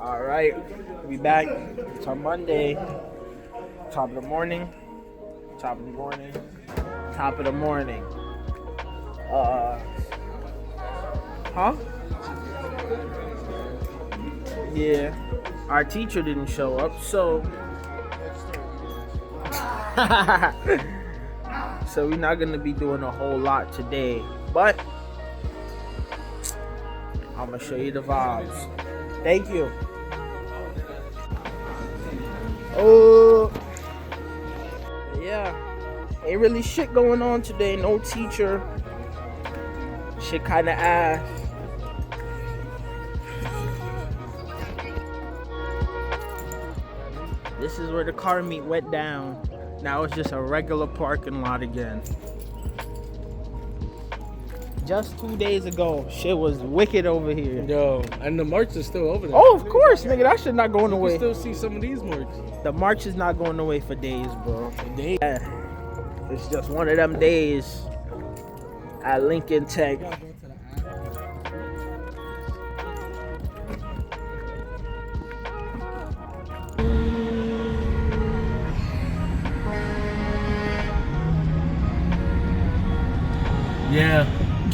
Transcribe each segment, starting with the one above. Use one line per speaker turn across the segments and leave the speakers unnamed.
All right, we back. It's on Monday. Top of the morning. Top of the morning. Top of the morning. Huh? Yeah. Our teacher didn't show up, so so we're not gonna be doing a whole lot today. But I'm gonna show you the vibes. Thank you. Oh, yeah. Ain't really shit going on today. No teacher. Shit kind of ass. This is where the car meet went down. Now it's just a regular parking lot again. Just 2 days ago, shit was wicked over here.
Yo, and the march is still over there.
Oh, of course, nigga. That shit not going away.
You can still see some of these marches.
The march is not going away for days, bro. For days. Yeah. It's just one of them days at Lincoln Tech.
Yeah.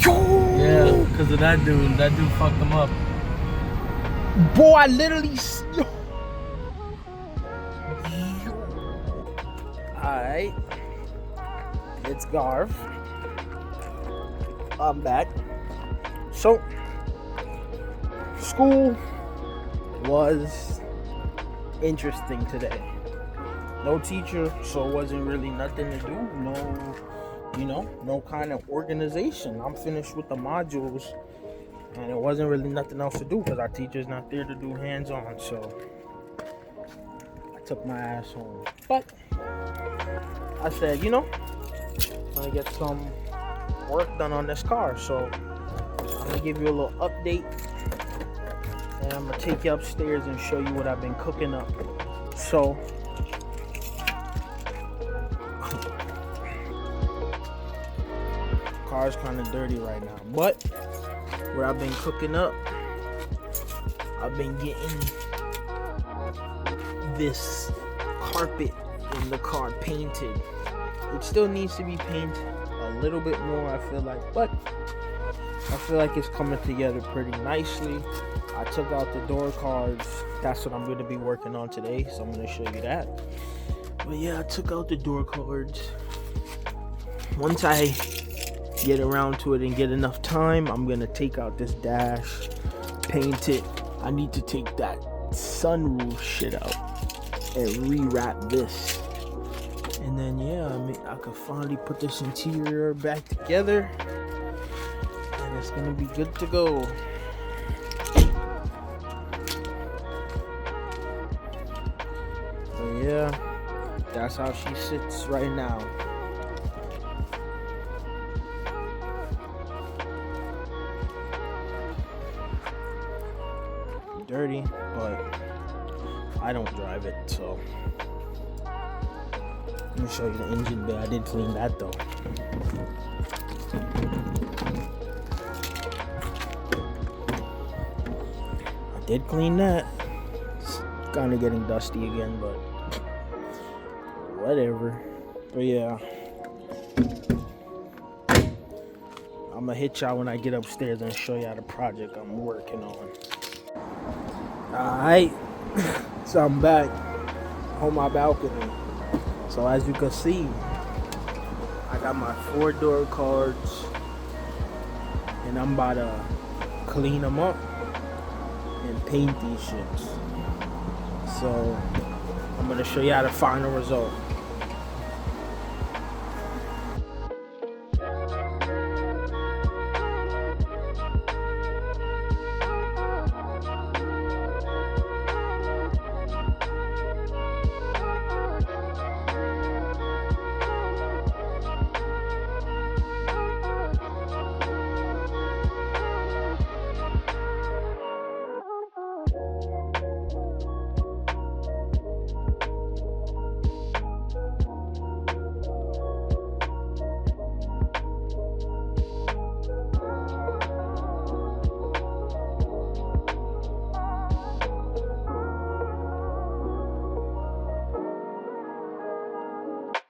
Yeah, because of that dude. That dude fucked him up.
Boy, I literally... Alright. It's Garv. I'm back. So, school was interesting today. No teacher, so it wasn't really nothing to do. No kind of organization. I'm finished with the modules, and it wasn't really nothing else to do because our teacher's not there to do hands-on. So I took my ass home. But I said, I'm gonna get some work done on this car. So I'm gonna give you a little update, and I'm gonna take you upstairs and show you what I've been cooking up. So car's kind of dirty right now, but what I've been cooking up, I've been getting this carpet in the car painted. It still needs to be painted a little bit more, I feel like, but I feel like it's coming together pretty nicely. I took out the door cards. That's what I'm going to be working on today, so I'm going to show you that. But yeah, I took out the door cards. Once I get around to it and get enough time, I'm gonna take out this dash, paint it. I need to take that sunroof shit out and rewrap this, and then I could finally put this interior back together, and it's gonna be good to go. So yeah, that's how she sits right now. Dirty, but I don't drive it, so let me show you the engine bay. I did clean that though. I did clean that. It's kind of getting dusty again, but whatever. But yeah, I'm gonna hit y'all when I get upstairs and show y'all the project I'm working on. Alright, so I'm back on my balcony. So as you can see, I got my 4 door cards, and I'm about to clean them up and paint these shits. So I'm gonna show you how the final result.